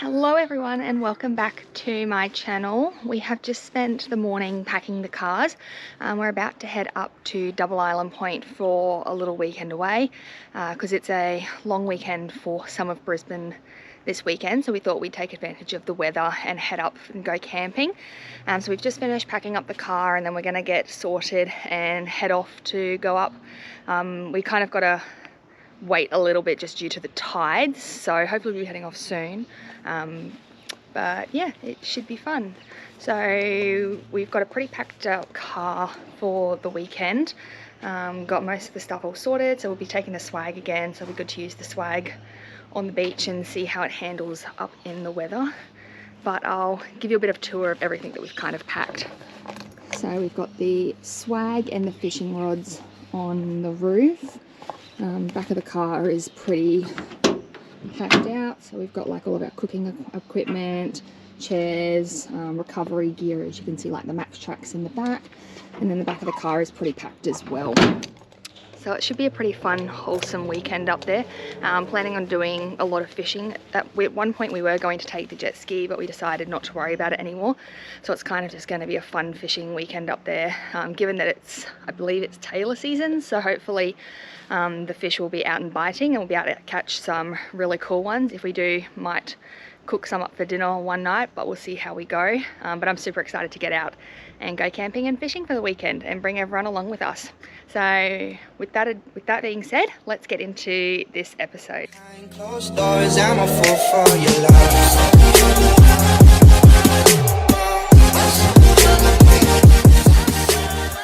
Hello everyone and welcome back to my channel. We have just spent the morning packing the cars. We're about to head up to Double Island Point for a little weekend away because it's a long weekend for some of Brisbane this weekend, so we thought we'd take advantage of the weather and head up and go camping. So we've just finished packing up the car and then we're going to get sorted and head off to go up. We kind of got to wait a little bit just due to the tides, so hopefully we'll be heading off soon. But yeah, it should be fun. So we've got a pretty packed out car for the weekend. Got most of the stuff all sorted, so we'll be taking the swag again, so it'll be good to use the swag on the beach and see how it handles up in the weather. But I'll give you a bit of a tour of everything that we've kind of packed. So we've got the swag and the fishing rods on the roof. Back of the car is pretty packed out, so we've got like all of our cooking equipment, chairs, recovery gear, as you can see, like the Max Tracks in the back, and then the back of the car is pretty packed as well. So it should be a pretty fun, wholesome weekend up there. Planning on doing a lot of fishing. At one point we were going to take the jet ski, but we decided not to worry about it anymore. So it's kind of just going to be a fun fishing weekend up there, given that I believe it's tailor season, so hopefully the fish will be out and biting and we'll be able to catch some really cool ones. If we do, might cook some up for dinner one night, but we'll see how we go. But I'm super excited to get out and go camping and fishing for the weekend and bring everyone along with us. So with that being said, let's get into this episode. Closed doors, I'm a fool for your love.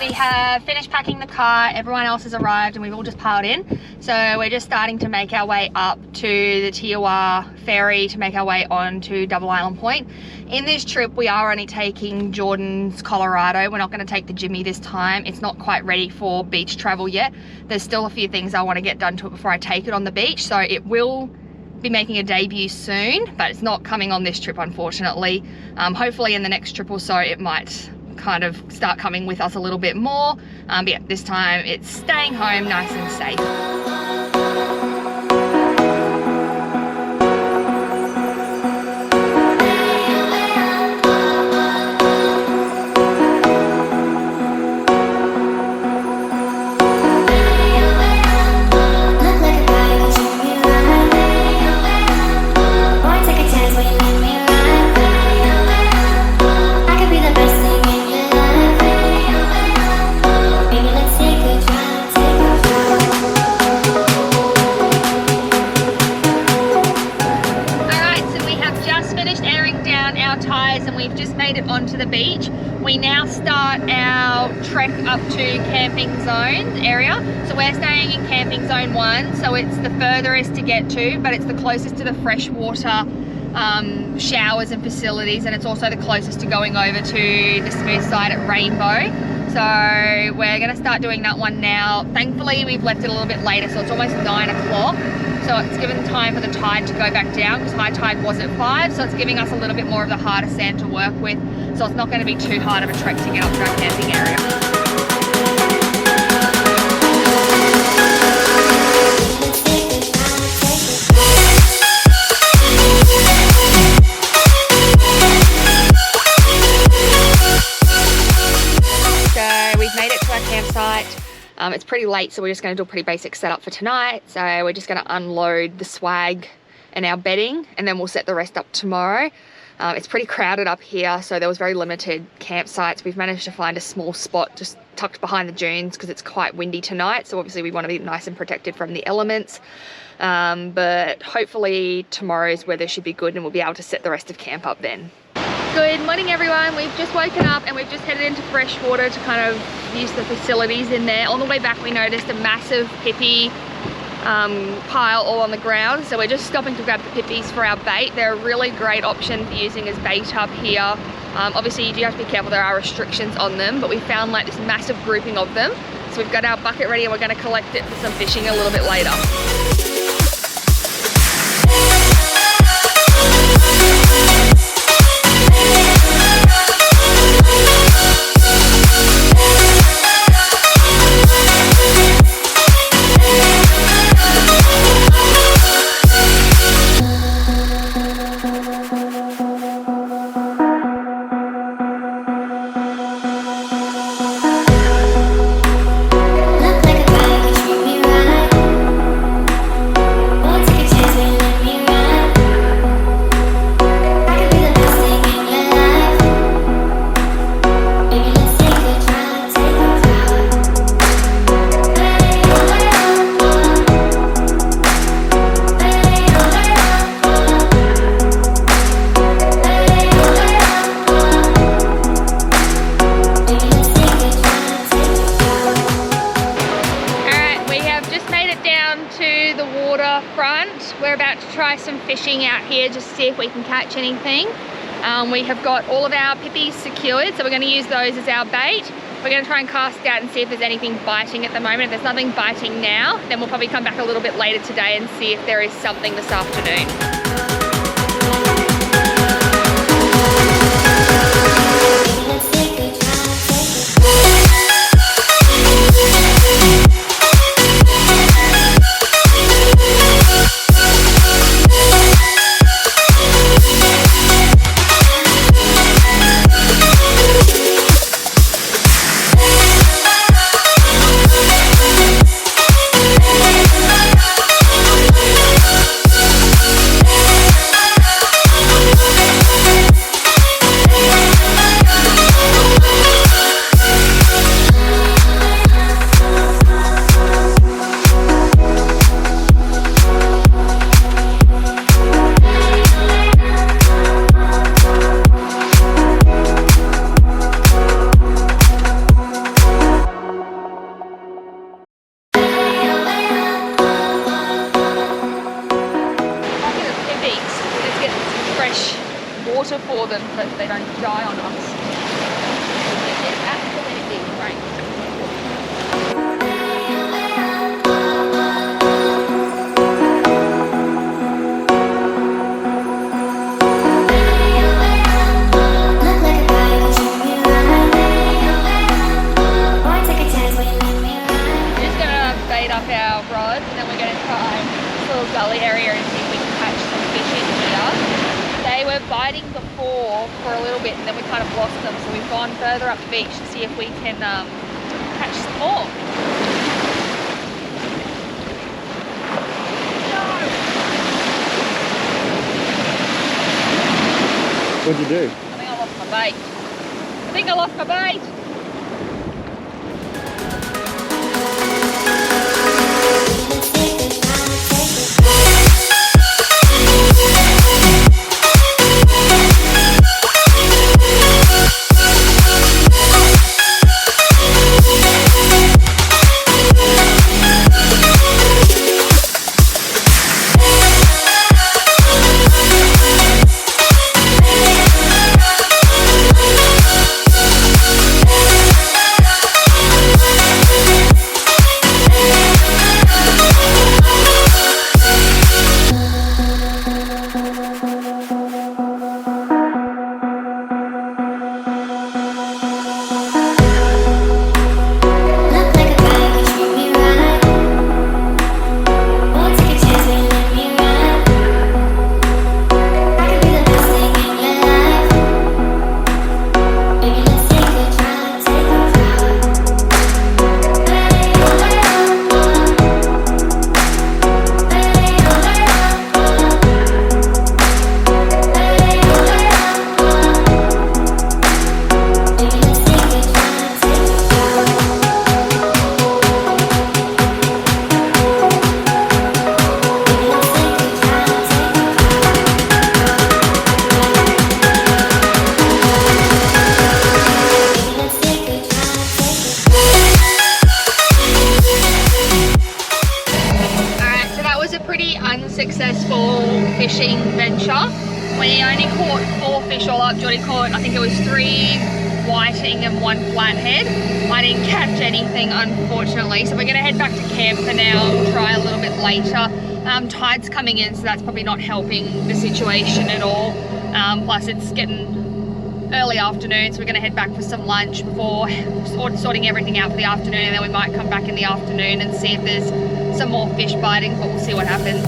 We have finished packing the car, everyone else has arrived and we've all just piled in. So we're just starting to make our way up to the Teewah ferry to make our way on to Double Island Point. In this trip we are only taking Jordan's Colorado. We're not going to take the Jimmy this time. It's not quite ready for beach travel yet. There's still a few things I want to get done to it before I take it on the beach, so it will be making a debut soon, but it's not coming on this trip unfortunately. Hopefully in the next trip or so it might kind of start coming with us a little bit more, but yeah, this time it's staying home nice and safe. Onto the beach. We now start our trek up to camping zone area. So we're staying in camping zone 1, so it's the furthest to get to, but it's the closest to the freshwater showers and facilities, and it's also the closest to going over to the smooth side at Rainbow. So we're going to start doing that one now. Thankfully we've left it a little bit later, so it's almost 9 o'clock. So it's given time for the tide to go back down because high tide was at 5, so it's giving us a little bit more of the harder sand to work with. So it's not going to be too hard of a trek to get up to our camping area. So we've made it to our campsite. It's pretty late, so we're just going to do a pretty basic setup for tonight. So we're just going to unload the swag and our bedding, and then we'll set the rest up tomorrow. It's pretty crowded up here, so there was very limited campsites. We've managed to find a small spot just tucked behind the dunes because it's quite windy tonight, so obviously we want to be nice and protected from the elements. But hopefully tomorrow's weather should be good and we'll be able to set the rest of camp up then. Good morning everyone, we've just woken up and we've just headed into freshwater to kind of use the facilities in there. On the way back we noticed a massive pippy pile all on the ground, so we're just stopping to grab the pippies for our bait. They're a really great option for using as bait up here. Obviously you do have to be careful, there are restrictions on them, but we found like this massive grouping of them. So we've got our bucket ready and we're going to collect it for some fishing a little bit later. fishing out here just to see if we can catch anything. We have got all of our pippies secured, so we're going to use those as our bait. We're going to try and cast out and see if there's anything biting at the moment. If there's nothing biting now, then we'll probably come back a little bit later today and see if there is something this afternoon. Water for them so that they don't die on us. It's absolutely great. Just gonna bait up our rods and then we're gonna try this little gully area and see if we can catch some fish in here. They were biting before for a little bit and then we kind of lost them, so we've gone further up the beach to see if we can catch some more. What'd you do? I think I lost my bait. I think I lost my bait. Unsuccessful fishing venture. We only caught 4 fish all up. Jody caught, I think it was 3 whiting and 1 flathead. I didn't catch anything, unfortunately, so we're going to head back to camp for now. We'll try a little bit later. Tide's coming in, so that's probably not helping the situation at all. Plus it's getting early afternoon, so we're going to head back for some lunch before sorting everything out for the afternoon, and then we might come back in the afternoon and see if there's some more fish biting, but we'll see what happens.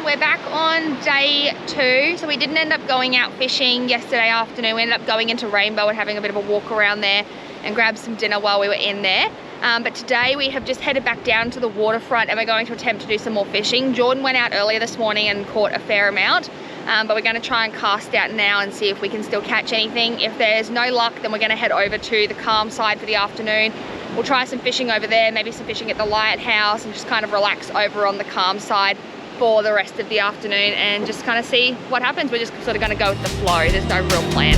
we're back on day 2. So we didn't end up going out fishing yesterday afternoon. We ended up going into Rainbow and having a bit of a walk around there and grabbed some dinner while we were in there. But today we have just headed back down to the waterfront and we're going to attempt to do some more fishing. Jordan went out earlier this morning and caught a fair amount, but we're going to try and cast out now and see if we can still catch anything. If there's no luck, then we're going to head over to the calm side for the afternoon. We'll try some fishing over there, maybe some fishing at the lighthouse, and just kind of relax over on the calm side for the rest of the afternoon and just kind of see what happens. We're just sort of going to go with the flow. There's no real plan.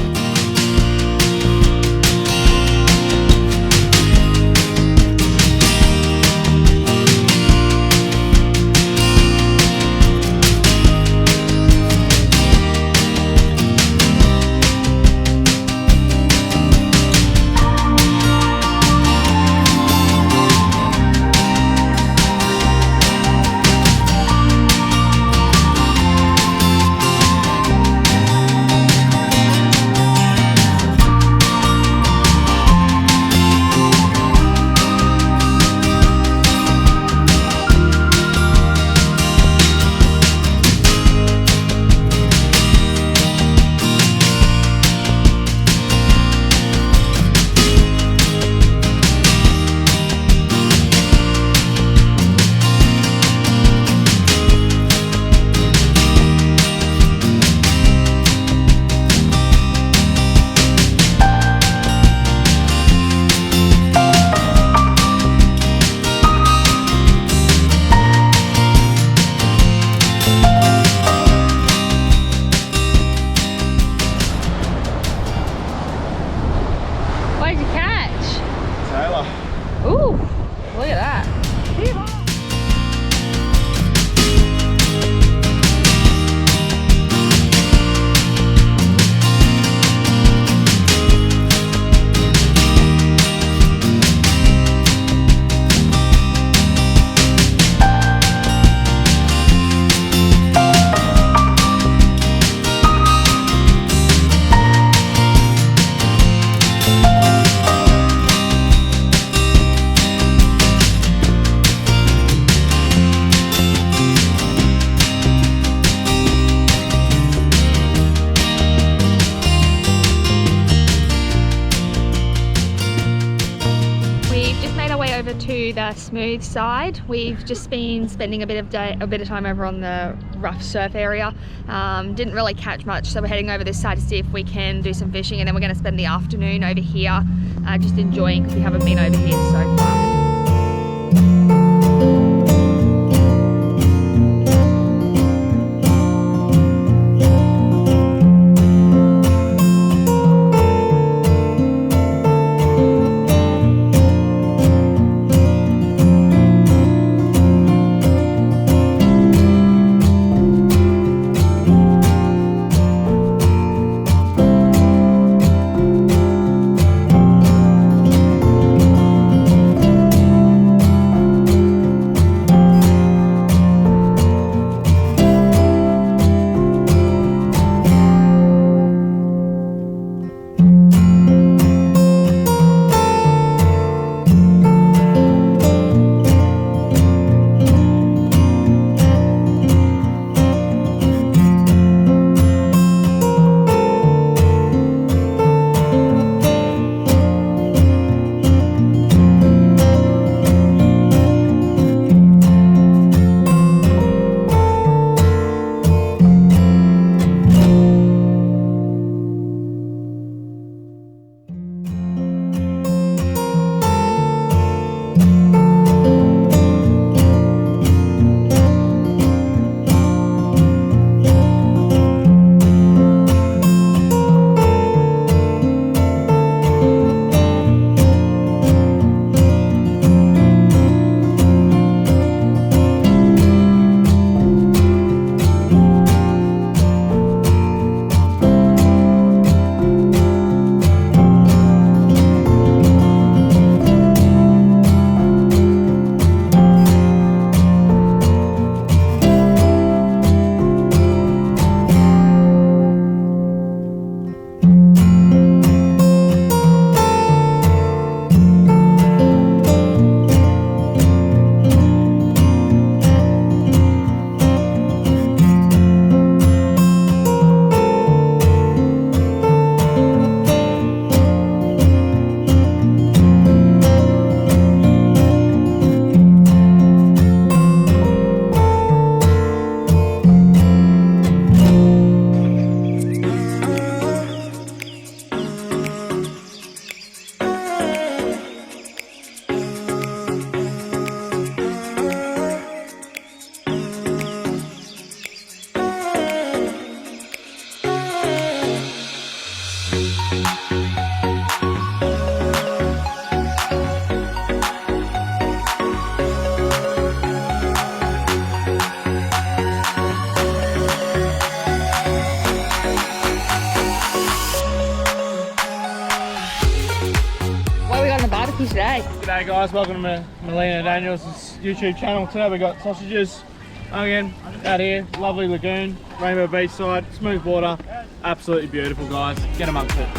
Ooh, look at that. Over to the smooth side. We've just been spending a bit of time over on the rough surf area. Didn't really catch much, so we're heading over this side to see if we can do some fishing, and then we're going to spend the afternoon over here just enjoying, because we haven't been over here so far. G'day guys, welcome to Melina Daniels' YouTube channel. Today we got sausages, again, out here, lovely lagoon, Rainbow Beach side, smooth water, absolutely beautiful guys, get amongst it.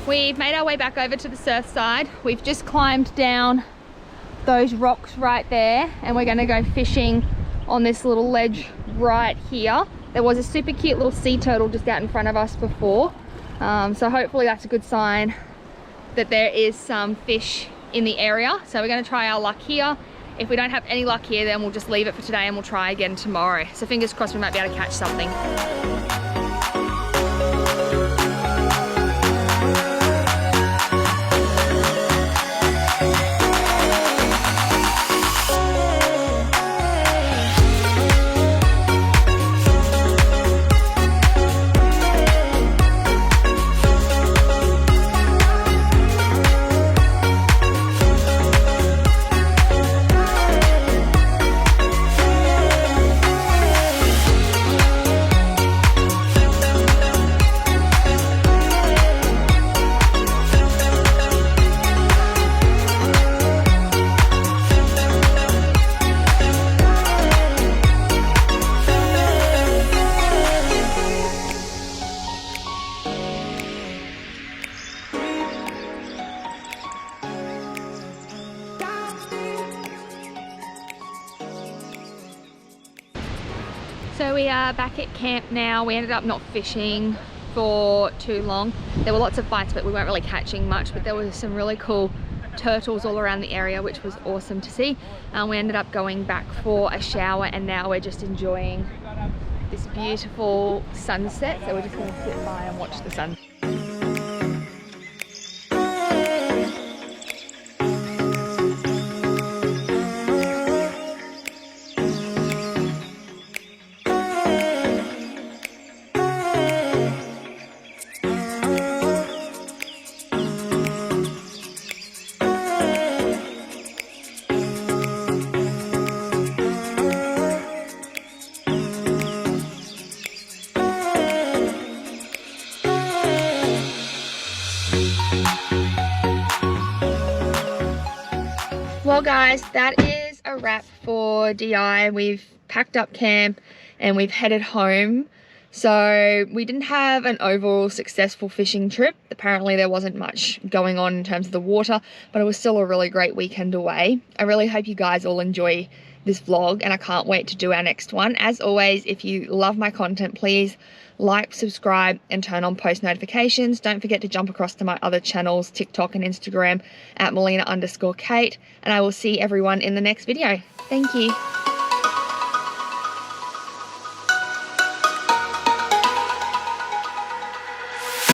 We've made our way back over to the surf side. We've just climbed down those rocks right there and we're gonna go fishing on this little ledge right here. There was a super cute little sea turtle just out in front of us before. So hopefully that's a good sign that there is some fish in the area. So we're gonna try our luck here. If we don't have any luck here, then we'll just leave it for today and we'll try again tomorrow. So fingers crossed we might be able to catch something. So we are back at camp now. We ended up not fishing for too long. There were lots of bites, but we weren't really catching much, but there was some really cool turtles all around the area, which was awesome to see. We ended up going back for a shower and now we're just enjoying this beautiful sunset. So we're just gonna sit by and watch the sun. Well guys, that is a wrap for DI. We've packed up camp and we've headed home. So we didn't have an overall successful fishing trip. Apparently there wasn't much going on in terms of the water, but it was still a really great weekend away. I really hope you guys all enjoy this vlog and I can't wait to do our next one. As always, if you love my content, please like, subscribe and turn on post notifications. Don't forget to jump across to my other channels, TikTok and Instagram at Melina_Kate, and I will see everyone in the next video. Thank you.